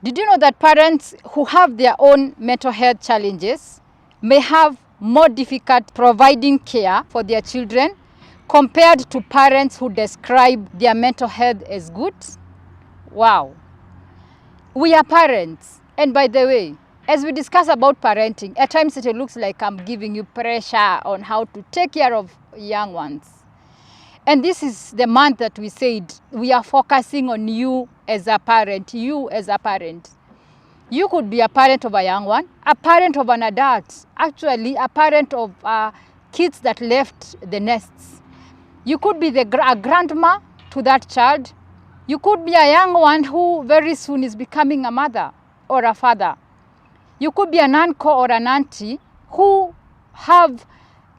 Did you know that parents who have their own mental health challenges may have more difficult providing care for their children compared to parents who describe their mental health as good? Wow. We are parents. And by the way, as we discuss about parenting, at times it looks like I'm giving you pressure on how to take care of young ones. And this is the month that we said we are focusing on you as a parent, you as a parent. You could be a parent of a young one, a parent of an adult, actually a parent of kids that left the nests. You could be a grandma to that child. You could be a young one who very soon is becoming a mother or a father. You could be an uncle or an auntie who have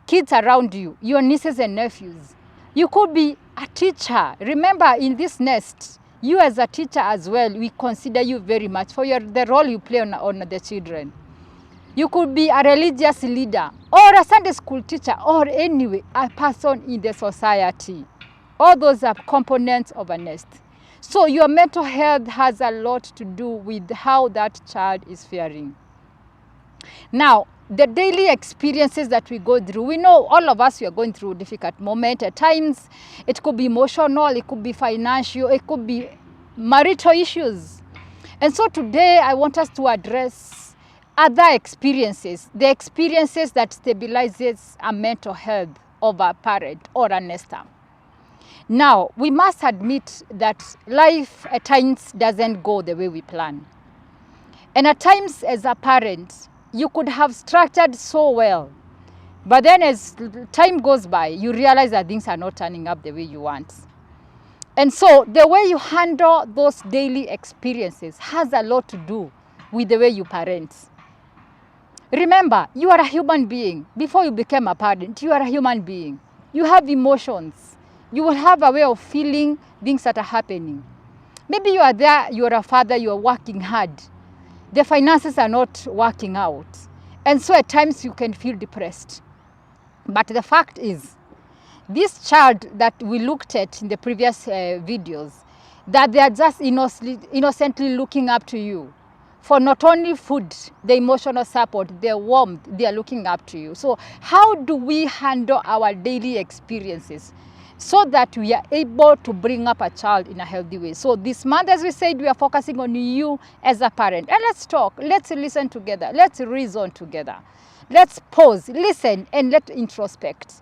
kids around you, your nieces and nephews. You could be a teacher. Remember, in this nest, you as a teacher as well, we consider you very much for the role you play on the children. You could be a religious leader or a Sunday school teacher or anyway, a person in the society. All those are components of a nest. So your mental health has a lot to do with how that child is faring. Now, the daily experiences that we go through, we know all of us, we are going through a difficult moment. At times, it could be emotional, it could be financial, it could be marital issues. And so today, I want us to address other experiences, the experiences that stabilizes a mental health of a parent or a nester. Now, we must admit that life at times doesn't go the way we plan. And at times, as a parent, you could have structured so well, but then as time goes by, you realize that things are not turning up the way you want. And so the way you handle those daily experiences has a lot to do with the way you parent. Remember, you are a human being. Before you became a parent, you are a human being. You have emotions. You will have a way of feeling things that are happening. Maybe you are there, you are a father, you are working hard. The finances are not working out. And so at times you can feel depressed. But the fact is, this child that we looked at in the previous videos, that they are just innocently looking up to you for not only food, the emotional support, the warmth, they are looking up to you. So how do we handle our daily experiences so that we are able to bring up a child in a healthy way? So this month, as we said, we are focusing on you as a parent. And let's talk, let's listen together, let's reason together. Let's pause, listen, and let's introspect.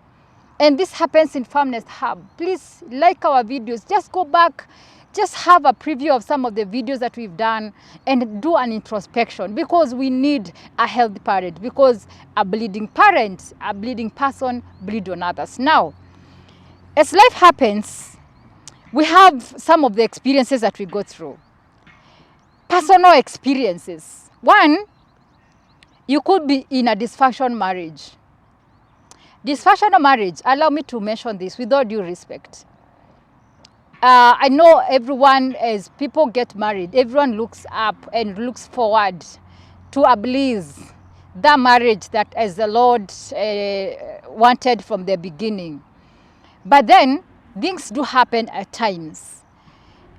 And this happens in Firmness Hub. Please like our videos, just go back, just have a preview of some of the videos that we've done and do an introspection, because we need a healthy parent, because a bleeding parent, a bleeding person bleed on others. Now, as life happens, we have some of the experiences that we go through. Personal experiences. One, you could be in a dysfunctional marriage. Dysfunctional marriage, allow me to mention this with all due respect. I know everyone, as people get married, everyone looks up and looks forward to a bliss, the marriage that as the Lord wanted from the beginning. But then things do happen at times.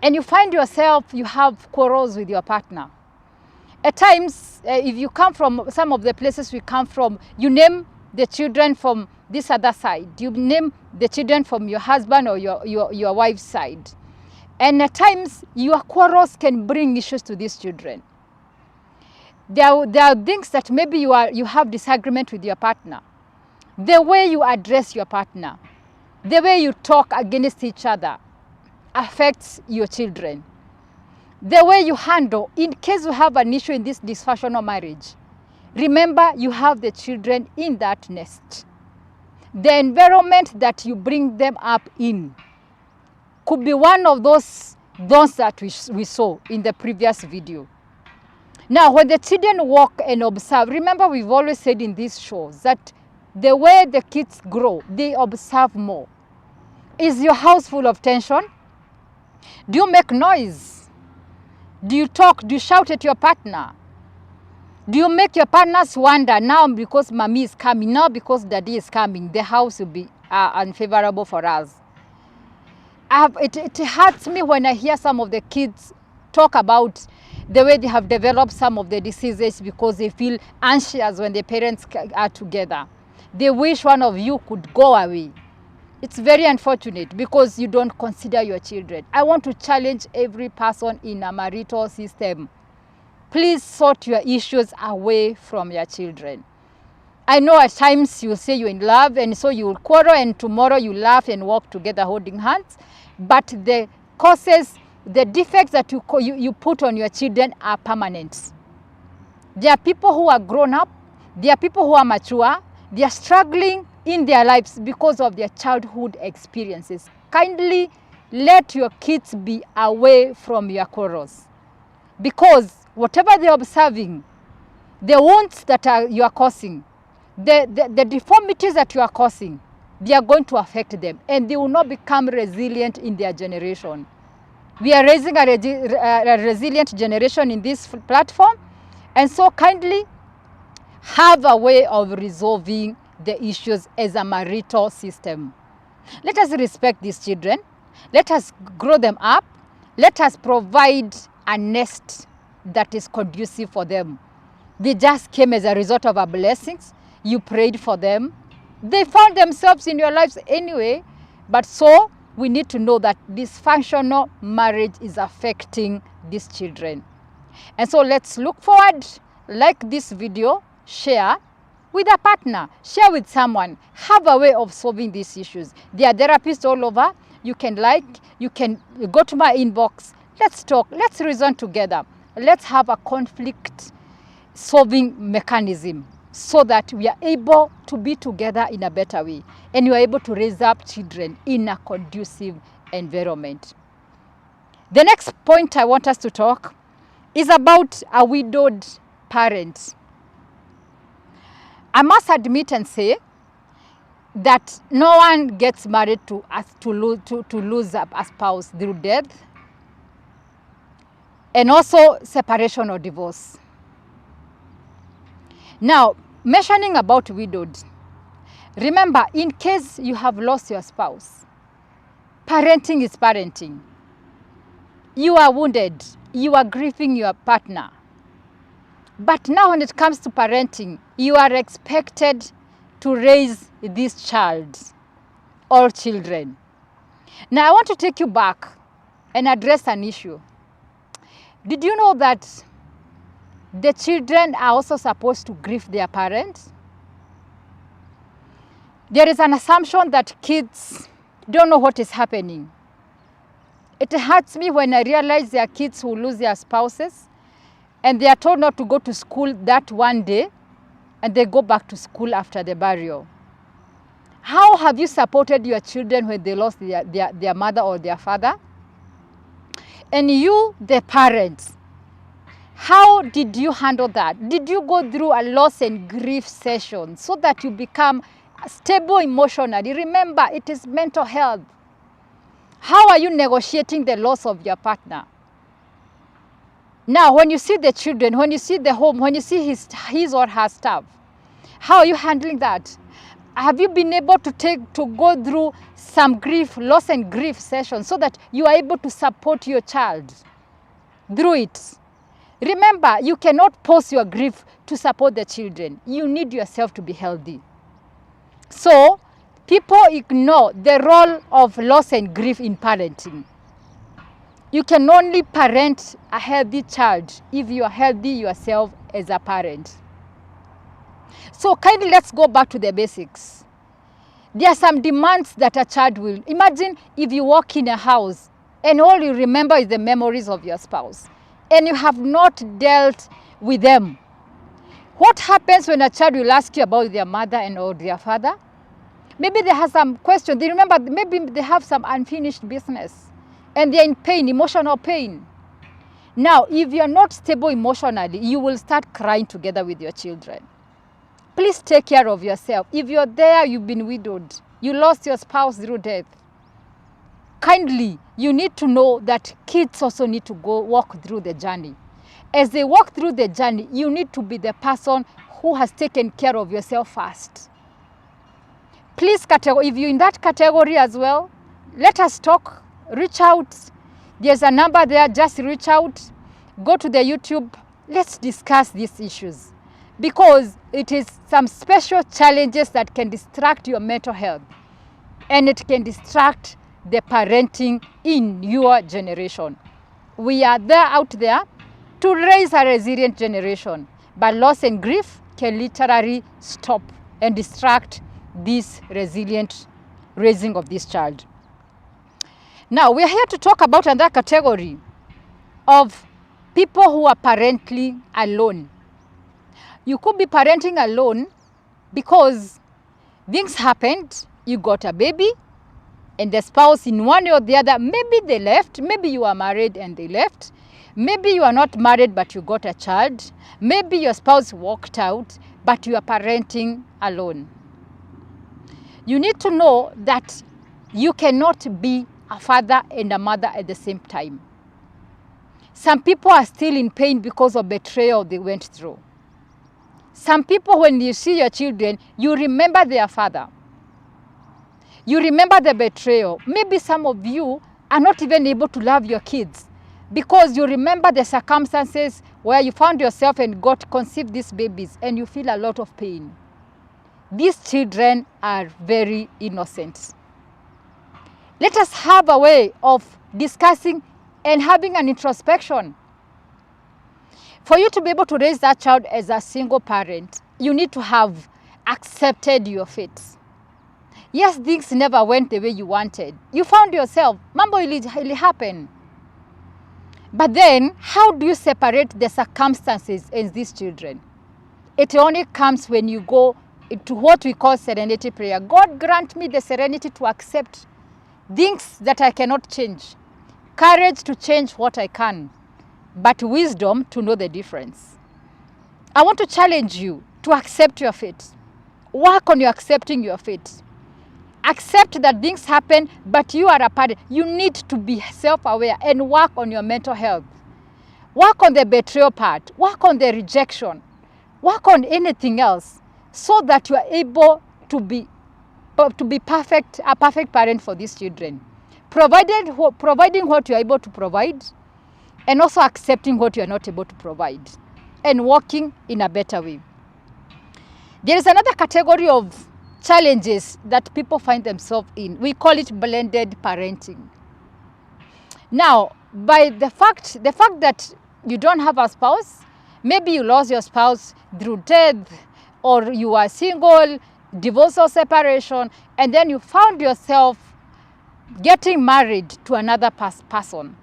And you find yourself, you have quarrels with your partner. At times, if you come from some of the places we come from, you name the children from this other side. You name the children from your husband or your wife's side. And at times, your quarrels can bring issues to these children. There are things that maybe you have disagreement with your partner. The way you address your partner, the way you talk against each other affects your children. The way you handle, in case you have an issue in this dysfunctional marriage, remember you have the children in that nest. The environment that you bring them up in could be one of those that we saw in the previous video. Now, when the children walk and observe, remember we've always said in these shows that the way the kids grow, they observe more. Is your house full of tension? Do you make noise? Do you talk? Do you shout at your partner? Do you make your partners wonder, now because mommy is coming, now because daddy is coming, the house will be unfavorable for us? It hurts me when I hear some of the kids talk about the way they have developed some of the diseases because they feel anxious when their parents are together. They wish one of you could go away. It's very unfortunate because you don't consider your children. I want to challenge every person in a marital system. Please sort your issues away from your children. I know at times you say you're in love and so you will quarrel and tomorrow you laugh and walk together holding hands. But the causes, the defects that you put on your children are permanent. There are people who are grown up. There are people who are mature. They are struggling in their lives because of their childhood experiences. Kindly let your kids be away from your quarrels. Because whatever they're observing, the wounds that you are causing, the deformities that you are causing, they are going to affect them and they will not become resilient in their generation. We are raising a resilient generation in this platform, and so kindly have a way of resolving the issues as a marital system. Let us respect these children. Let us grow them up. Let us provide a nest that is conducive for them. They just came as a result of our blessings. You prayed for them. They found themselves in your lives anyway. But so we need to know that dysfunctional marriage is affecting these children. And so let's look forward, like this video, share with a partner, share with someone, have a way of solving these issues. There are therapists all over. You can go to my inbox. Let's talk, let's reason together. Let's have a conflict solving mechanism so that we are able to be together in a better way and you are able to raise up children in a conducive environment. The next point I want us to talk is about a widowed parent. I must admit and say that no one gets married to lose a spouse through death and also separation or divorce. Now, mentioning about widowed, remember, in case you have lost your spouse, parenting is parenting. You are wounded, you are grieving your partner. But now when it comes to parenting, you are expected to raise this child or children. Now I want to take you back and address an issue. Did you know that the children are also supposed to grieve their parents? There is an assumption that kids don't know what is happening. It hurts me when I realize there are kids who lose their spouses and they are told not to go to school that one day and they go back to school after the burial. How have you supported your children when they lost their mother or their father? And you, the parents, how did you handle that? Did you go through a loss and grief session so that you become stable emotionally? Remember, it is mental health. How are you negotiating the loss of your partner? Now, when you see the children, when you see the home, when you see his or her stuff, how are you handling that? Have you been able to go through some loss and grief sessions so that you are able to support your child through it? Remember, you cannot pause your grief to support the children. You need yourself to be healthy. So, people ignore the role of loss and grief in parenting. You can only parent a healthy child if you are healthy yourself as a parent. So kindly let's go back to the basics. There are some demands that a child will. Imagine if you walk in a house and all you remember is the memories of your spouse and you have not dealt with them. What happens when a child will ask you about their mother and or their father? Maybe they have some questions. They remember, maybe they have some unfinished business and they're in pain, emotional pain. Now, if you're not stable emotionally, you will start crying together with your children. Please take care of yourself. If you're there, you've been widowed, you lost your spouse through death, kindly, you need to know that kids also need to go walk through the journey. As they walk through the journey, you need to be the person who has taken care of yourself first. Please, if you're in that category as well, let us talk, reach out. There's a number there, just reach out. go to the YouTube. Let's discuss these issues, because it is some special challenges that can distract your mental health, and it can distract the parenting in your generation. We are there out there to raise a resilient generation, but loss and grief can literally stop and distract this resilient raising of this child. Now, we are here to talk about another category of people who are parenting alone. You could be parenting alone because things happened, you got a baby, and the spouse in one way or the other, maybe they left, maybe you are married and they left, maybe you are not married but you got a child, maybe your spouse walked out, but you are parenting alone. You need to know that you cannot be a father and a mother at the same time. Some people are still in pain because of betrayal they went through. Some people, when you see your children, you remember their father. You remember the betrayal. Maybe some of you are not even able to love your kids because you remember the circumstances where you found yourself and conceived these babies, and you feel a lot of pain. These children are very innocent. Let us have a way of discussing and having an introspection. For you to be able to raise that child as a single parent, you need to have accepted your fate. Yes, things never went the way you wanted. You found yourself, mambo ili happen. But then, how do you separate the circumstances in these children? It only comes when you go to what we call serenity prayer. God grant me the serenity to accept things that I cannot change, courage to change what I can, but wisdom to know the difference. I want to challenge you to accept your fate. Work on your accepting your fate. Accept that things happen, but you are a parent. You need to be self-aware and work on your mental health. Work on the betrayal part. Work on the rejection. Work on anything else so that you are able to be a perfect parent for these children. Providing what you are able to provide, and also accepting what you are not able to provide, and working in a better way. There is another category of challenges that people find themselves in. We call it blended parenting. Now, by the fact that you don't have a spouse, maybe you lost your spouse through death, or you are single, divorce or separation, and then you found yourself getting married to another person.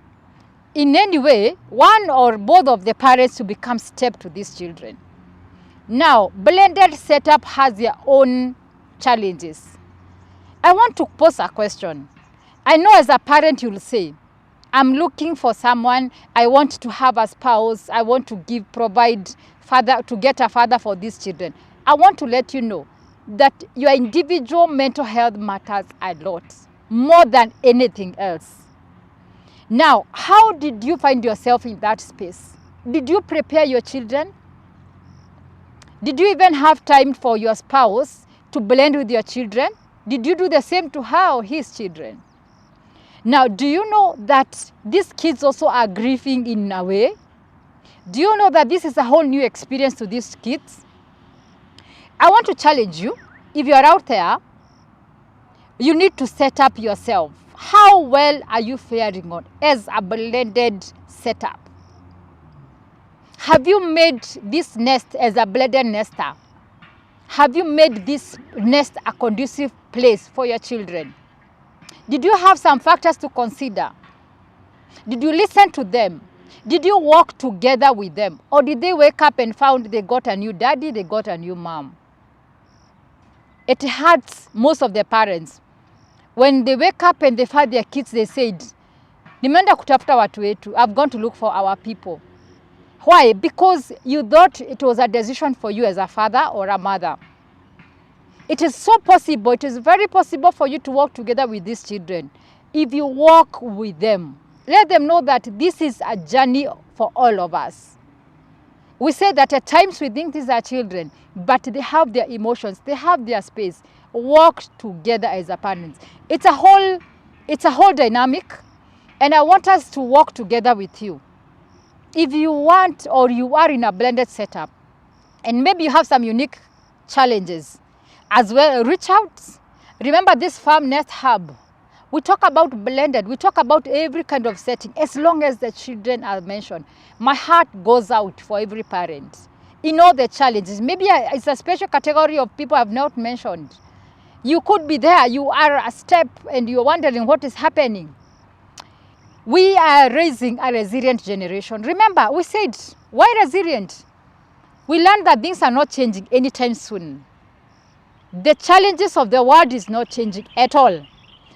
In any way, one or both of the parents to become step to these children. Now, blended setup has their own challenges. I want to pose a question. I know as a parent you'll say, I'm looking for someone, I want to have a spouse, I want to get a father for these children. I want to let you know that your individual mental health matters a lot, more than anything else. Now, how did you find yourself in that space? Did you prepare your children? Did you even have time for your spouse to blend with your children? Did you do the same to her or his children? Now, do you know that these kids also are grieving in a way? Do you know that this is a whole new experience to these kids? I want to challenge you, if you are out there, you need to set up yourself. How well are you faring on as a blended setup? Have you made this nest as a blended nester? Have you made this nest a conducive place for your children? Did you have some factors to consider? Did you listen to them? Did you walk together with them? Or did they wake up and found they got a new daddy, they got a new mom? It hurts most of the parents. When they wake up and they find their kids, they said, nimeenda kutafuta watu wetu, I've gone to look for our people. Why? Because you thought it was a decision for you as a father or a mother. It is so possible, it is very possible for you to walk together with these children. If you walk with them, let them know that this is a journey for all of us. We say that at times we think these are children, but they have their emotions, they have their space. Walk together as a parent. It's a whole dynamic, and I want us to walk together with you. if you want or you are in a blended setup and maybe you have some unique challenges as well, reach out. Remember this Farm Nest Hub. We talk about blended, we talk about every kind of setting, as long as the children are mentioned. My heart goes out for every parent in all the challenges. Maybe it's a special category of people I've not mentioned. You could be there, you are a step and you're wondering what is happening. We are raising a resilient generation. Remember, we said, why resilient? We learned that things are not changing anytime soon. The challenges of the world is not changing at all.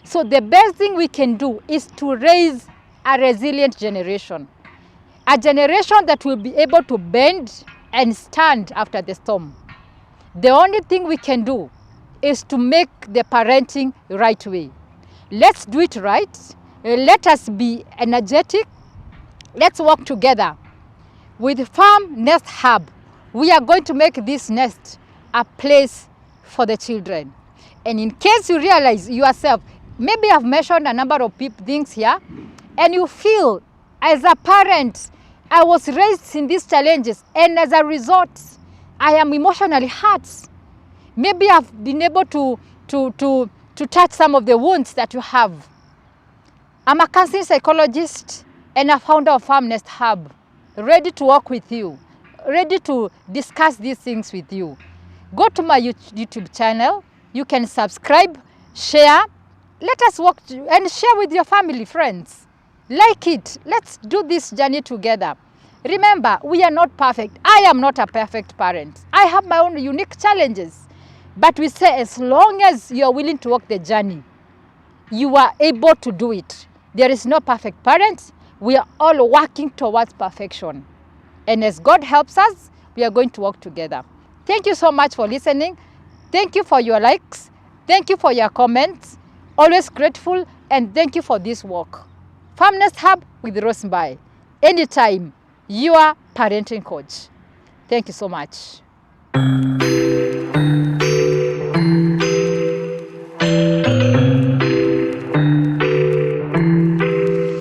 So the best thing we can do is to raise a resilient generation. A generation that will be able to bend and stand after the storm. The only thing we can do is to make the parenting the right way. Let's do it right. Let us be energetic. Let's work together. With Farm Nest Hub, we are going to make this nest a place for the children. And in case you realize yourself, maybe I've mentioned a number of things here, and you feel as a parent, I was raised in these challenges, and as a result, I am emotionally hurt. Maybe I've been able to touch some of the wounds that you have. I'm a counseling psychologist and a founder of Farm Nest Hub, ready to work with you, ready to discuss these things with you. Go to my YouTube channel. You can subscribe, share. Let us work and share with your family, friends. Like it. Let's do this journey together. Remember, we are not perfect. I am not a perfect parent. I have my own unique challenges. But we say as long as you are willing to walk the journey, you are able to do it. There is no perfect parent. We are all working towards perfection. And as God helps us, we are going to work together. Thank you so much for listening. Thank you for your likes. Thank you for your comments. Always grateful, and thank you for this work. Farm Nest Hub with Rose Mbai. Anytime, your parenting coach. Thank you so much.